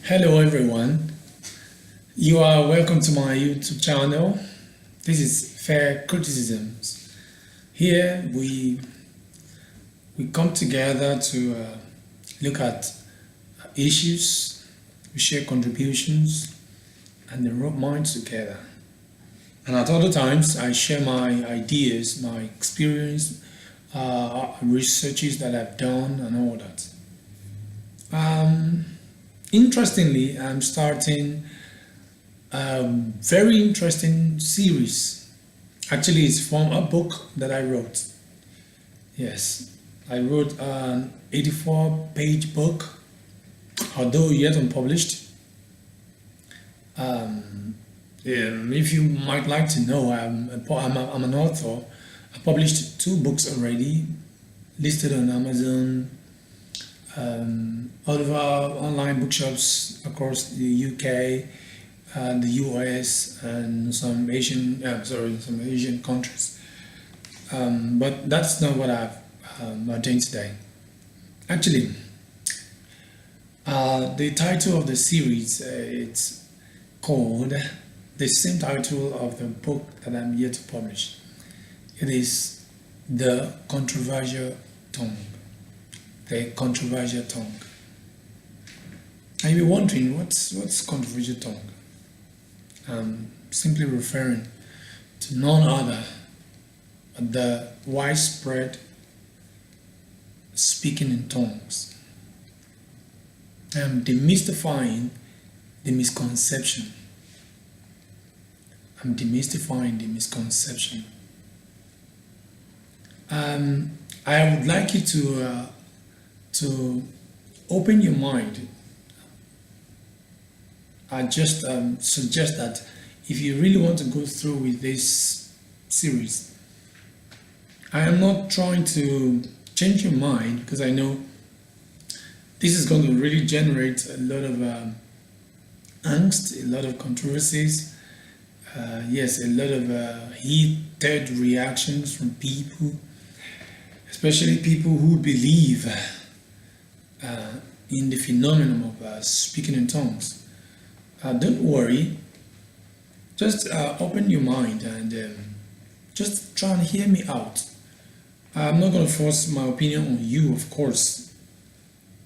Hello everyone, you are welcome to my YouTube channel. This is Fair Criticisms. Here we come together to look at issues, we share contributions, and then rub minds together. And at other times, I share my ideas, my experience, researches that I've done, and all that. Interestingly, I'm starting a very interesting series. Actually, it's from a book that I wrote. Yes, I wrote an 84-page book, although yet unpublished. If you might like to know, I'm an author. I published 2 books already, listed on Amazon, out of our online bookshops across the UK, the US, and some Asian countries. But that's not what I'm doing today. Actually, the title of the series it's called the same title of the book that I'm here to publish. It is The Controversial Tongue. The controversial tongue. And you're wondering what's controversial tongue? I'm simply referring to none other but the widespread speaking in tongues. I'm demystifying the misconception. I'm demystifying the misconception. I would like you to open your mind. I just suggest that if you really want to go through with this series, I am not trying to change your mind because I know this is going to really generate a lot of angst, a lot of controversies, yes, a lot of heated reactions from people, especially people who believe in the phenomenon of speaking in tongues. Don't worry, just open your mind and just try and hear me out. I'm not going to force my opinion on you, of course,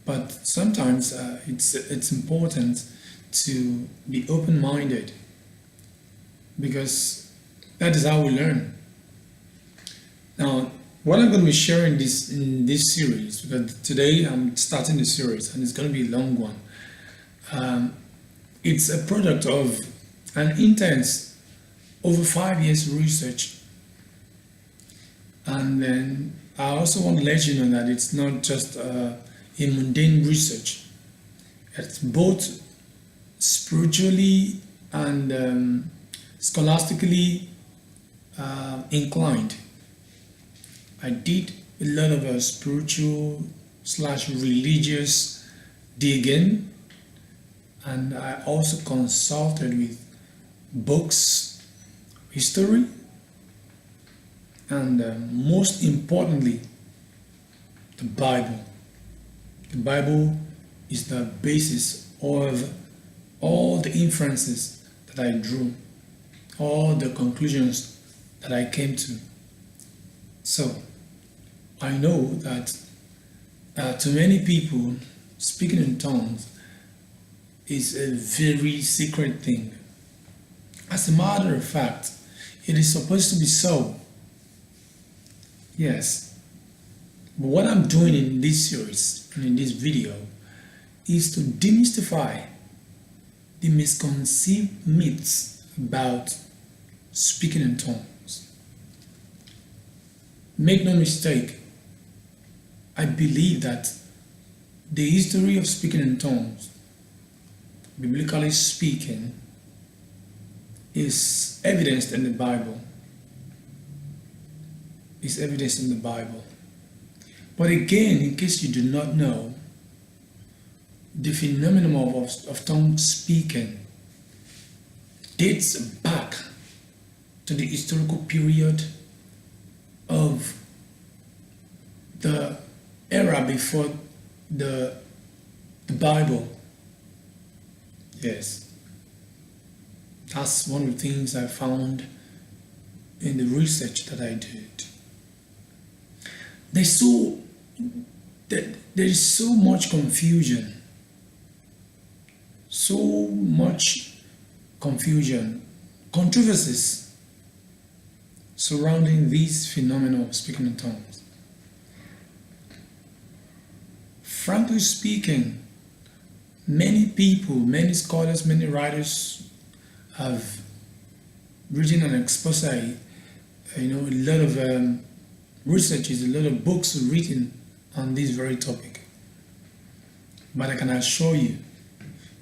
but sometimes it's important to be open-minded because that is how we learn. Now, what I'm going to be sharing in this series, because today I'm starting the series and it's going to be a long one. It's a product of an intense, over 5 years research. And then I also want to let you know that it's not just a mundane research. It's both spiritually and scholastically inclined. I did a lot of spiritual / religious digging, and I also consulted with books, history, and most importantly, the Bible. The Bible is the basis of all the inferences that I drew, all the conclusions that I came to. So, I know that to many people, speaking in tongues is a very secret thing. As a matter of fact, it is supposed to be so. Yes. But what I'm doing in this series and in this video is to demystify the misconceived myths about speaking in tongues. Make no mistake, I believe that the history of speaking in tongues, biblically speaking, is evidenced in the Bible. Is evidenced in the Bible. But again, in case you do not know, the phenomenon of tongue speaking dates back to the historical period of the era before the Bible. Yes. That's one of the things I found in the research that I did. There's so there is so much confusion. So much confusion, controversies surrounding these phenomena of speaking in tongues. Frankly speaking, many people, many scholars, many writers have written an expose, a lot of researches, a lot of books written on this very topic. But I can assure you,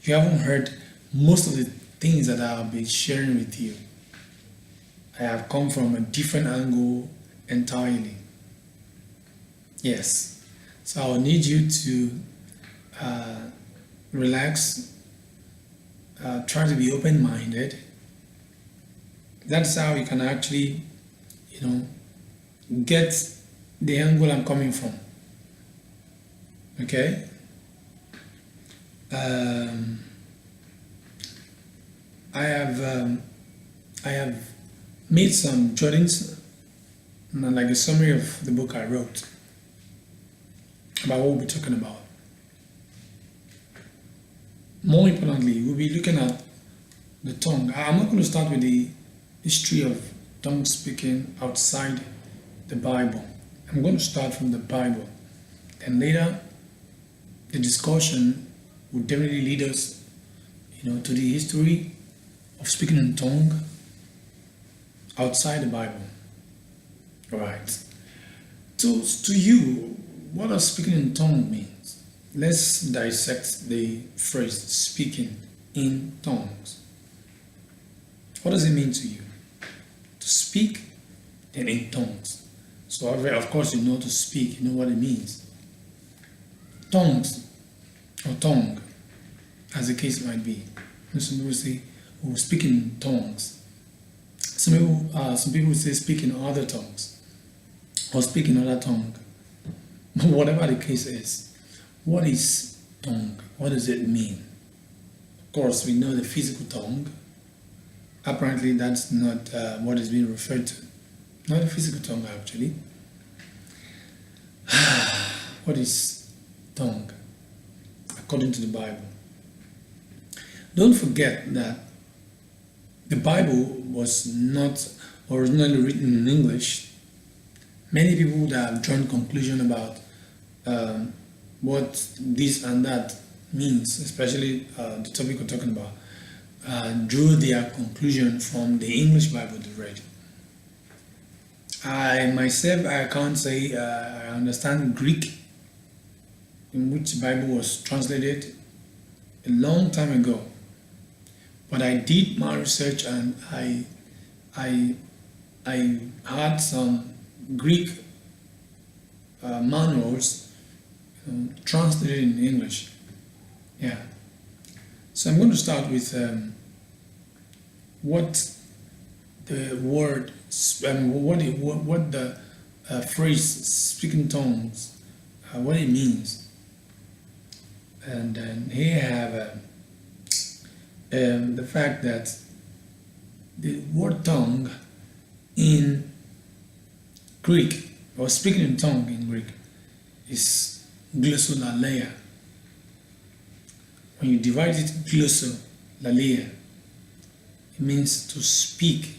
you haven't heard most of the things that I'll be sharing with you. I have come from a different angle entirely. Yes. So I'll need you to relax, try to be open-minded. That's how you can actually, get the angle I'm coming from. Okay? I have made some jottings, like a summary of the book I wrote about what we'll be talking about. More importantly, we'll be looking at the tongue. I'm not going to start with the history of tongue speaking outside the Bible. I'm going to start from the Bible. And later, the discussion will definitely lead us, to the history of speaking in tongue outside the Bible. All right. So, to you, what does speaking in tongue means? Let's dissect the phrase speaking in tongues. What does it mean to you? To speak and in tongues. So of course you know to speak, you know what it means. Tongues or tongue, as the case might be. Some people say, "Oh, speak in tongues." Some people say speak in other tongues or speak in other tongue. Whatever the case is, what is tongue? What does it mean? Of course, we know the physical tongue. Apparently, that's not what is being referred to. Not the physical tongue, actually. What is tongue? According to the Bible. Don't forget that the Bible was not originally written in English. Many people would have drawn conclusion about what this and that means, especially the topic we're talking about, drew their conclusion from the English Bible they read. I can't say I understand Greek, in which the Bible was translated a long time ago. But I did my research and I had some Greek manuals translated in English. Yeah. So I'm going to start with what the word, what the phrase "speaking tongues," what it means. And then here I have the fact that the word tongue in Greek, or speaking in tongue in Greek, is glossolalia. When you divide it, glossolalia, it means to speak.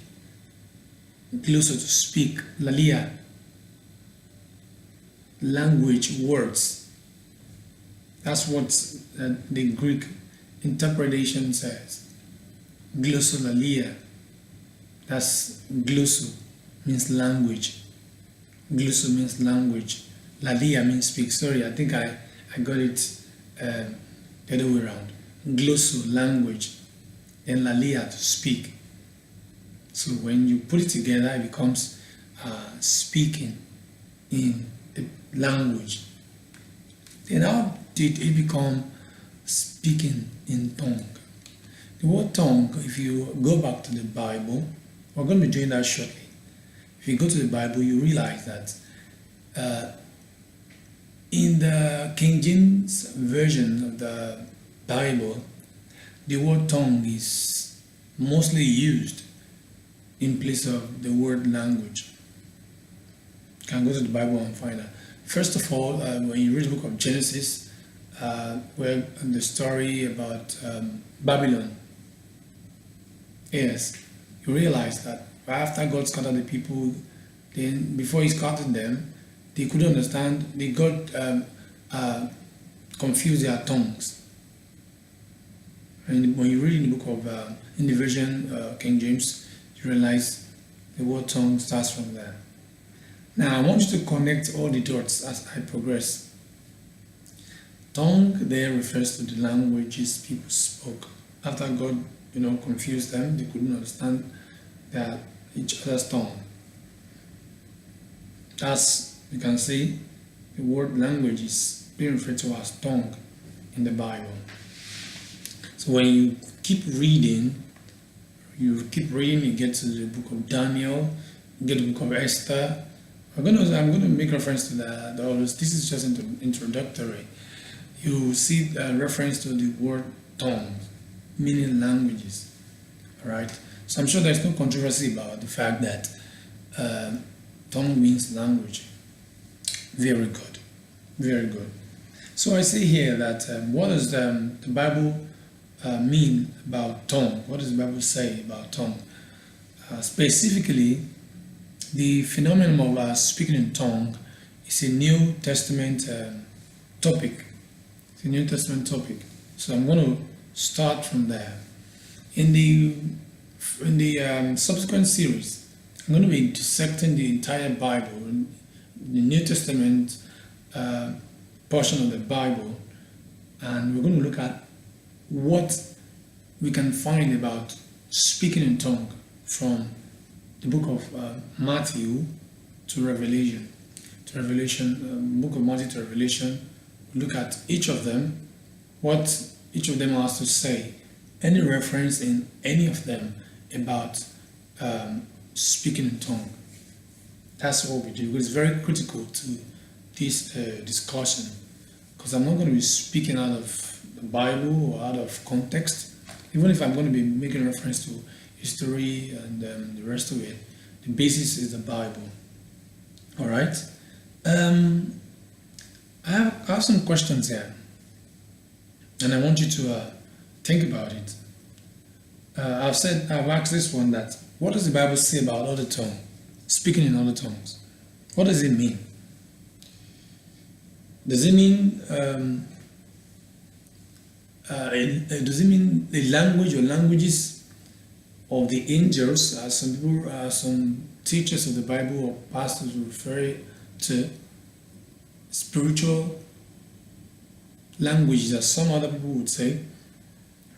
Glosso, to speak. Lalia, language, words. That's what the Greek interpretation says. Glossolalia. That's glosso, means language. Glosso means language. Lalia means speak. Sorry, I think I got it the other way around. Glosso, language, and lalia, to speak. So when you put it together, it becomes speaking in the language. Then how did it become speaking in tongue? The word tongue, if you go back to the Bible, we're going to be doing that shortly. If you go to the Bible, you realize that in the King James version of the Bible, the word tongue is mostly used in place of the word language. You can go to the Bible and find that. First of all, when you read the book of Genesis, where the story about Babylon, yes, you realize that after God scattered the people, then before He scattered them, they couldn't understand. They got confused their tongues. And when you read in the book of in the version King James, you realize the word tongue starts from there. Now I want you to connect all the dots as I progress. Tongue there refers to the languages people spoke. After God, confused them, they couldn't understand each other's tongue. As you can see, the word language is being referred to as tongue in the Bible. So when you keep reading, you get to the book of Daniel, you get the book of Esther. I'm going to make reference to this is just introductory. You see a reference to the word tongue, meaning languages. All right. So I'm sure there's no controversy about the fact that tongue means language. Very good. Very good. So I see here that what does the Bible mean about tongue? What does the Bible say about tongue? Specifically, the phenomenon of speaking in tongue is a New Testament topic. It's a New Testament topic. So I'm going to start from there. In the subsequent series, I'm going to be dissecting the entire Bible, the New Testament portion of the Bible, and we're going to look at what we can find about speaking in tongue from the book of Matthew to Revelation. Book of Matthew to Revelation. We look at each of them, what each of them has to say, any reference in any of them about speaking in tongue. That's what we do. It's very critical to this discussion, because I'm not going to be speaking out of the Bible or out of context. Even if I'm going to be making reference to history and the rest of it, the basis is the Bible. All right. I have some questions here, and I want you to think about it. I've asked this one, that what does the Bible say about other tongue, speaking in other tongues? What does it mean? Does it mean the language or languages of the angels, as some teachers of the Bible or pastors refer to spiritual language, as some other people would say?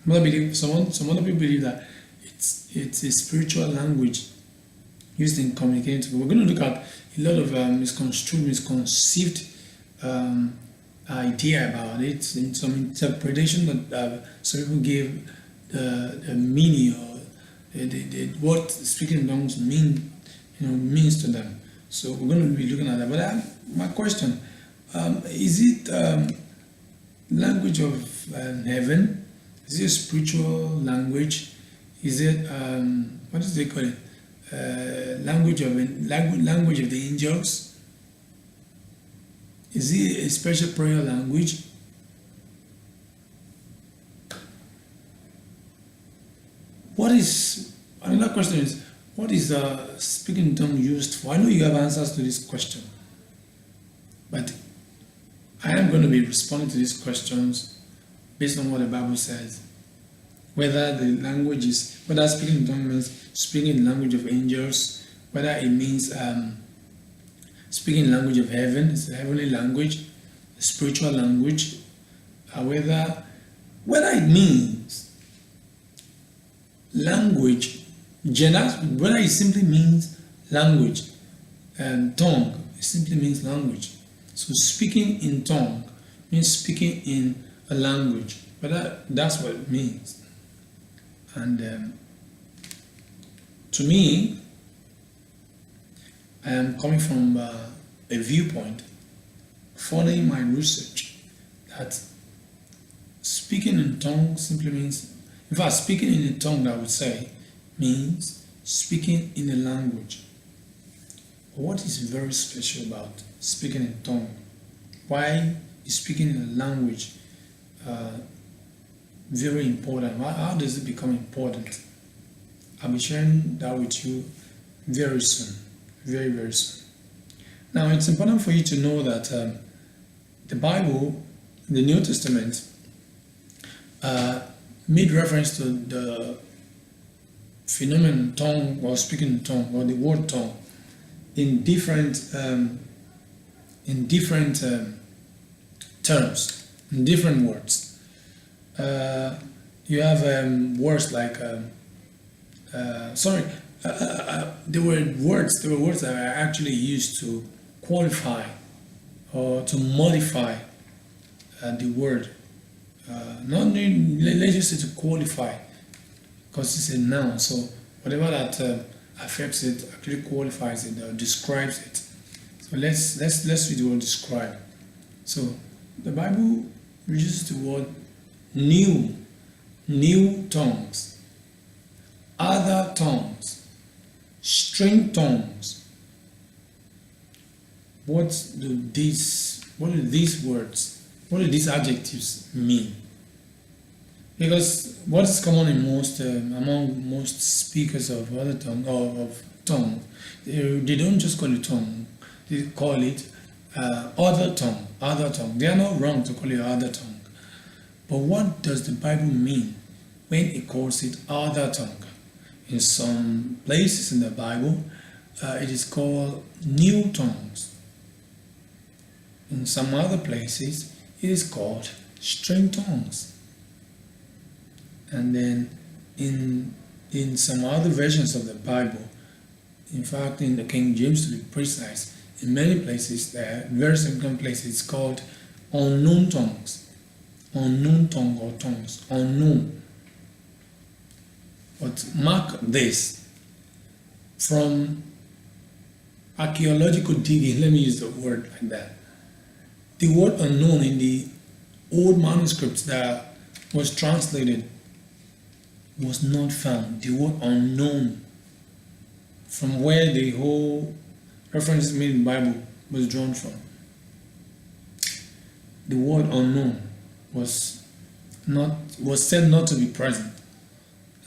Some other people believe that it's a spiritual language used in communicating. We're going to look at a lot of misconceived idea about it, in some interpretation that some people give the meaning or what speaking in tongues means to them. So we're going to be looking at that. But my question, is it language of heaven? Is it a spiritual language? Is it what do they call it? Language of the angels? Is it a special prayer language? Another question is, what is speaking in tongue used for? I know you have answers to this question, but I am going to be responding to these questions based on what the Bible says. Whether speaking in tongue means speaking in the language of angels, whether it means speaking in the language of heaven, it's a heavenly language, a spiritual language, whether it means language, whether it simply means language, and tongue, it simply means language. So speaking in tongue means speaking in a language, but that's what it means. And to me, I am coming from a viewpoint, following my research, that speaking in tongues simply means In fact, speaking in a tongue, I would say, means speaking in a language. What is very special about speaking in tongue? Why is speaking in a language very important? How does it become important? I'll be sharing that with you very soon, very, very soon. Now, it's important for you to know that the Bible, the New Testament, made reference to the phenomenon tongue or speaking in tongue or the word tongue in different terms, in different words. You have words like there were words that are actually used to qualify or to modify the word. Let's just say to qualify, because it's a noun. So whatever that affects it actually qualifies it or describes it. So let's read the word describe. So the Bible uses the word new tongues, other tongues, strange tongues. What do these words, what do these adjectives mean? Because what is common in among most speakers of other tongue or of tongue, they don't just call it tongue; they call it other tongue. Other tongue. They are not wrong to call it other tongue, but what does the Bible mean when it calls it other tongue? In some places in the Bible, it is called new tongues. In some other places, it is called strange tongues. And then in some other versions of the Bible, in fact in the King James to be precise, in many places, there are very significant places, it's called unknown tongues. Unknown tongue or tongues. Unknown. But mark this, from archaeological digging, let me use the word like that. The word unknown in the old manuscripts that was translated was not found. The word unknown, from where the whole reference made in the Bible was drawn from. The word unknown was said not to be present.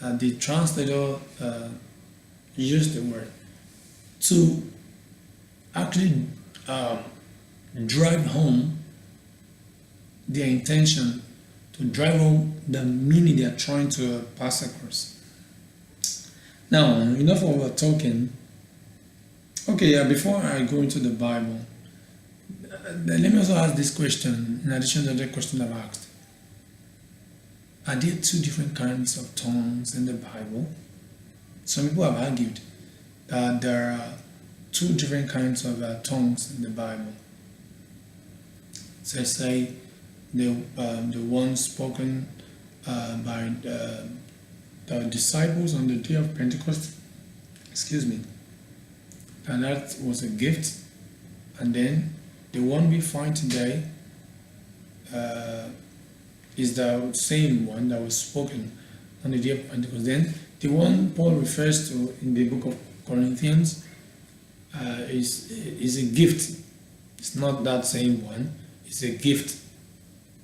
The translator used the word to actually drive home their intention, to drive home the meaning they are trying to pass across. Now, enough of our talking. Okay, before I go into the Bible, let me also ask this question in addition to the question I've asked. Are there two different kinds of tongues in the Bible? Some people have argued that there are two different kinds of tongues in the Bible. So say the one spoken by the disciples on the day of Pentecost, and that was a gift, and then the one we find today is the same one that was spoken on the day of Pentecost. Then the one Paul refers to in the book of Corinthians is a gift. It's not that same one. It's a gift.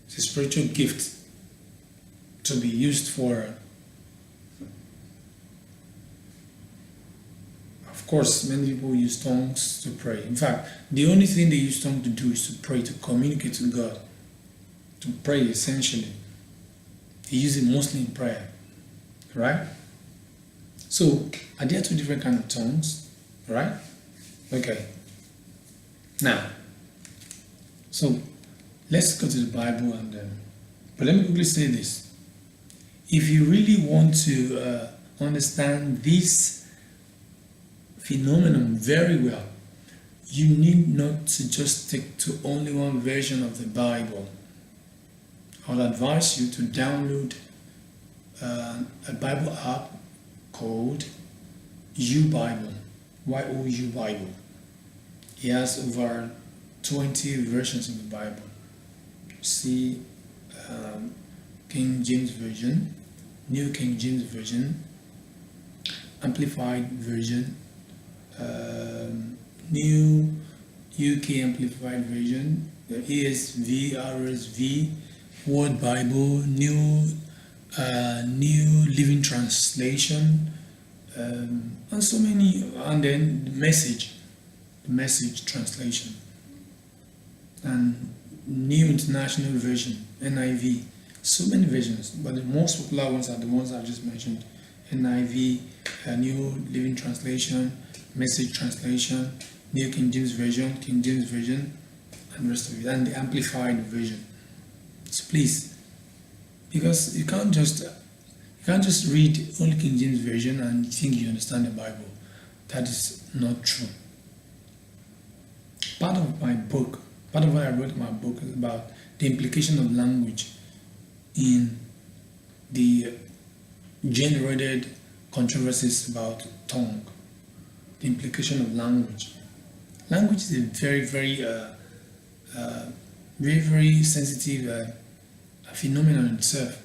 It's a spiritual gift to be used for. Of course, many people use tongues to pray. In fact, the only thing they use tongues to do is to pray, to communicate to God, to pray essentially. They use it mostly in prayer, right? So, are there two different kinds of tongues, right? Okay. Now, so let's go to the Bible but let me quickly say this. If you really want to understand this phenomenon very well, you need not to just stick to only one version of the Bible. I would advise you to download a Bible app called YouBible, Y-O-U Bible. It has over 20 versions of the Bible. See King James Version, New King James Version, Amplified Version, New UK Amplified Version, the ESV, RSV, Word Bible, New Living Translation, and so many, and then the message translation, and New International Version, NIV. So many versions, but the most popular ones are the ones I just mentioned: NIV, New Living Translation, Message Translation, New King James Version, and the rest of it, and the Amplified Version. So please, because you can't just read only King James Version and think you understand the Bible. That is not true. Part of what I wrote in my book is about the implication of language in the generated controversies about tongue. The implication of language. Language is a very, very sensitive phenomenon in itself.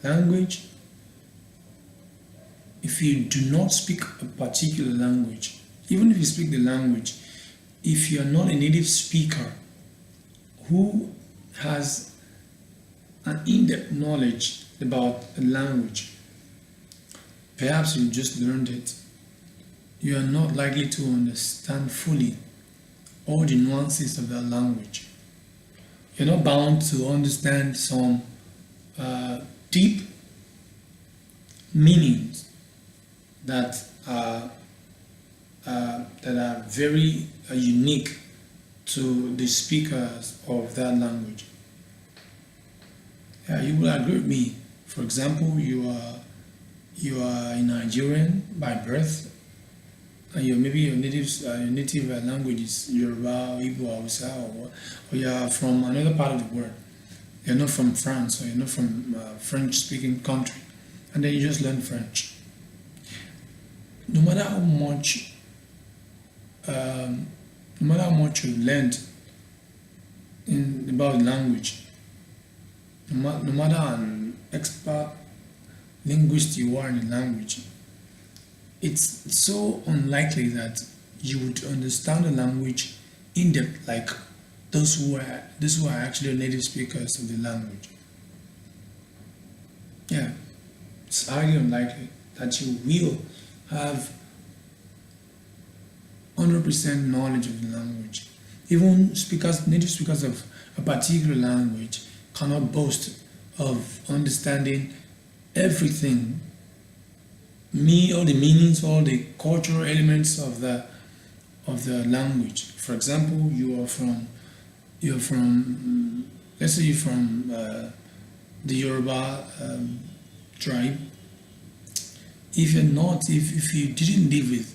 Language, if you do not speak a particular language, even if you speak the language, if you are not a native speaker who has an in-depth knowledge about a language, perhaps you just learned it, you are not likely to understand fully all the nuances of that language. You're not bound to understand some deep meanings that are very unique to the speakers of that language. Yeah, you will agree with me. For example, you are a Nigerian by birth, and maybe your native language is Yoruba, Igbo, Hausa, or you are from another part of the world. You're not from France, or you're not from a French-speaking country, and then you just learn French. No matter how much you learned about language, no matter an expert linguist you are in a language, it's so unlikely that you would understand the language in depth like those who are actually native speakers of the language. Yeah, it's highly unlikely that you will have 100% knowledge of the language. Even native speakers of a particular language cannot boast of understanding everything, all the meanings, all the cultural elements of the language. For example, let's say you're from the Yoruba tribe. If you didn't live with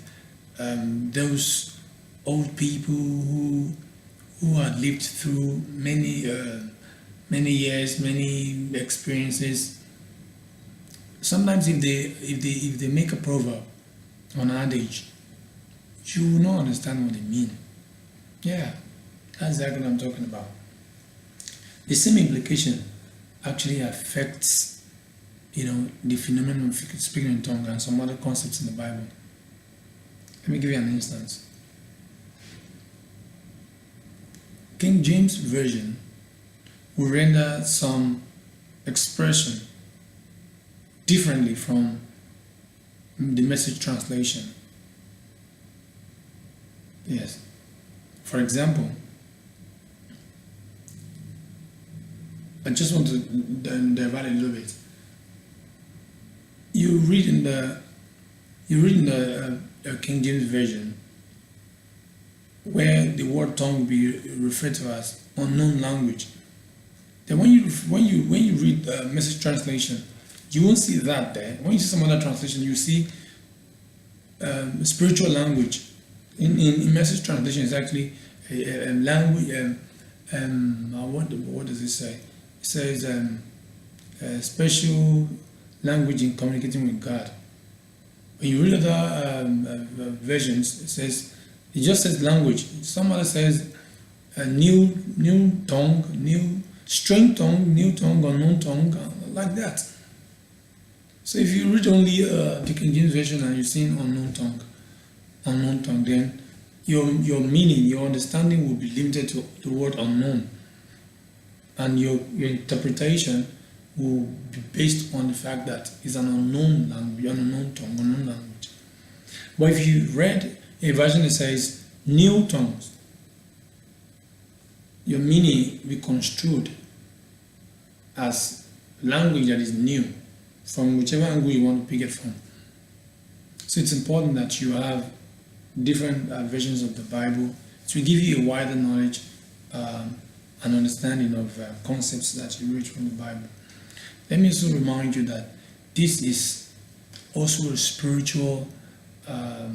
those old people who had lived through many years, many experiences, sometimes if they make a proverb or an adage, you will not understand what they mean. Yeah, that's exactly what I'm talking about. The same implication actually affects the phenomenon of speaking in tongues and some other concepts in the Bible. Let me give you an instance. King James Version will render some expression differently from the Message translation. Yes. For example, I just want to divert a little bit. You read in the King James Version where the word tongue will be referred to as unknown language. Then when you read Message translation, you won't see that there. When you see some other translation, you see spiritual language. In Message translation, it's actually a language. What does it say? It says a special language in communicating with God. When you read other versions, it just says language. Some other says a new tongue, new strange tongue, new tongue, unknown tongue, like that. So if you read only the King James version and you're seeing unknown tongue, then your meaning, your understanding will be limited to the word unknown, and your interpretation will be based on the fact that it's an unknown language, an unknown tongue, unknown language. But if you read a version that says new tongues, your meaning will be construed as language that is new from whichever angle you want to pick it from. So it's important that you have different versions of the Bible to give you a wider knowledge and understanding of concepts that you read from the Bible. Let me also remind you that this is also a spiritual, how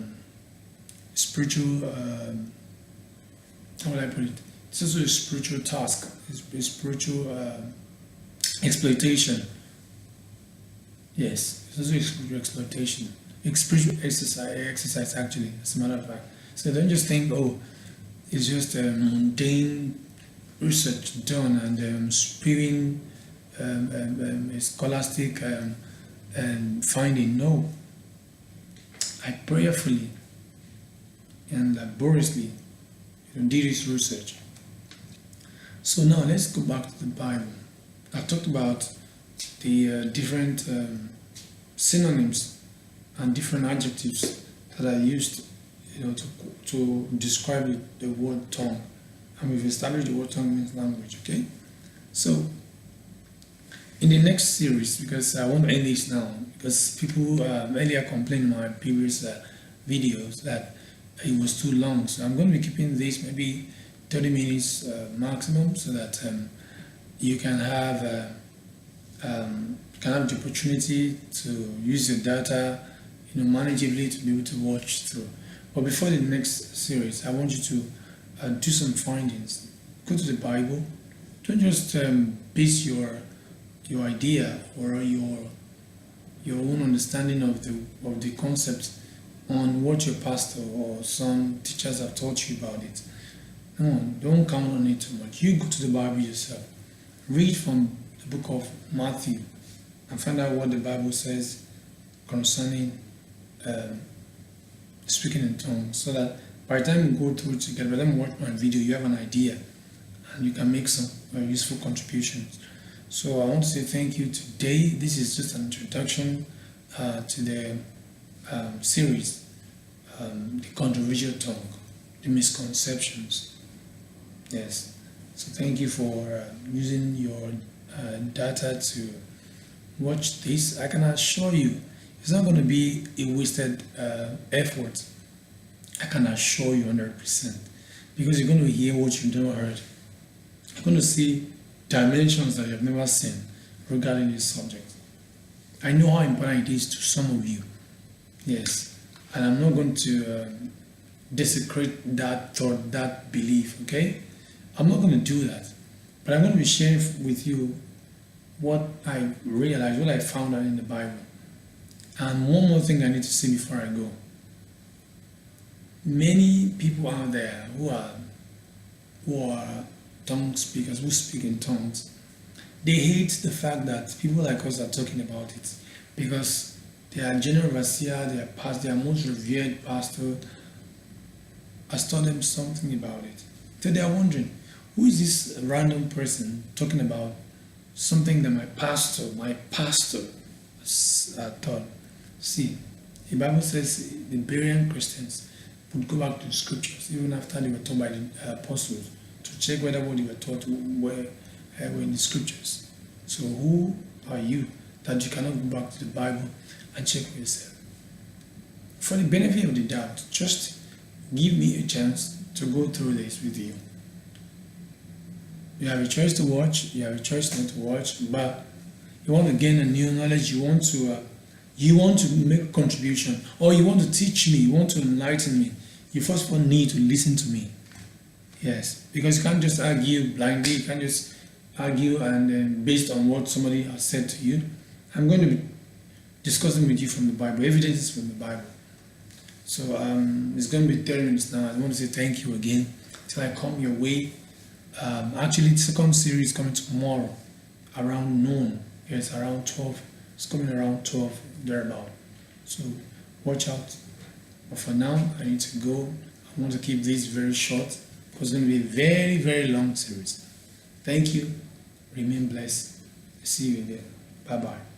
would I put it? It's also a spiritual task, a spiritual exploitation. Yes, it's also a spiritual exploitation. Spiritual exercise actually, as a matter of fact. So don't just think, oh, it's just a mundane research done and spewing a scholastic finding. No, I prayerfully and laboriously did this research. So now let's go back to the Bible. I talked about the different synonyms and different adjectives that are used, to describe the word tongue. And we've established the word tongue means language, okay? So, in the next series, because I want to end this now, because people earlier complained in my previous videos that it was too long. So I'm going to be keeping this maybe 30 minutes maximum, so that you can have the opportunity to use your data manageably to be able to watch through. But before the next series, I want you to do some findings. Go to the Bible. Don't just base your idea or your own understanding of the concept on what your pastor or some teachers have taught you about it. No, don't count on it too much. You go to the Bible yourself. Read from the book of Matthew and find out what the Bible says concerning speaking in tongues, so that by the time you go through together, by the time you watch my video, you have an idea and you can make some useful contributions. So I want to say thank you today. This is just an introduction to the series, the controversial tongue, the misconceptions. Yes. So thank you for using your data to watch this. I can assure you, it's not going to be a wasted effort. I can assure you 100%, because you're going to hear what you've never heard. You're going to see dimensions that you've never seen regarding this subject. I know how important it is to some of you. Yes, and I'm not going to desecrate that thought, that belief. Okay, I'm not going to do that, but I'm going to be sharing with you what I realized, what I found out in the Bible. And one more thing I need to say before I go. Many people out there who are tongue speakers, who speak in tongues, they hate the fact that people like us are talking about it, because their general overseer, their most revered pastor has taught them something about it. So they are wondering, who is this random person talking about something that my pastor taught? See, the Bible says the Berean Christians would go back to the scriptures even after they were taught by the apostles to check whether what they were taught were in the scriptures. So who are you that you cannot go back to the Bible and check for yourself? For the benefit of the doubt, just give me a chance to go through this with you. You have a choice to watch, you have a choice not to watch, but you want to gain a new knowledge, you want to make a contribution, or you want to teach me, you want to enlighten me, you first of all need to listen to me. Yes, because you can't just argue blindly, you can't just argue and based on what somebody has said to you. I'm going to be discussing with you from the Bible, evidences from the Bible. So it's going to be 30 minutes now. I want to say thank you again till I come your way. Actually, the second series is coming tomorrow around noon. Yes, around 12 It's coming around 12 thereabout. So watch out. But for now, I need to go. I want to keep this very short because it's going to be a very, very long series. Thank you. Remain blessed. See you again. Bye bye.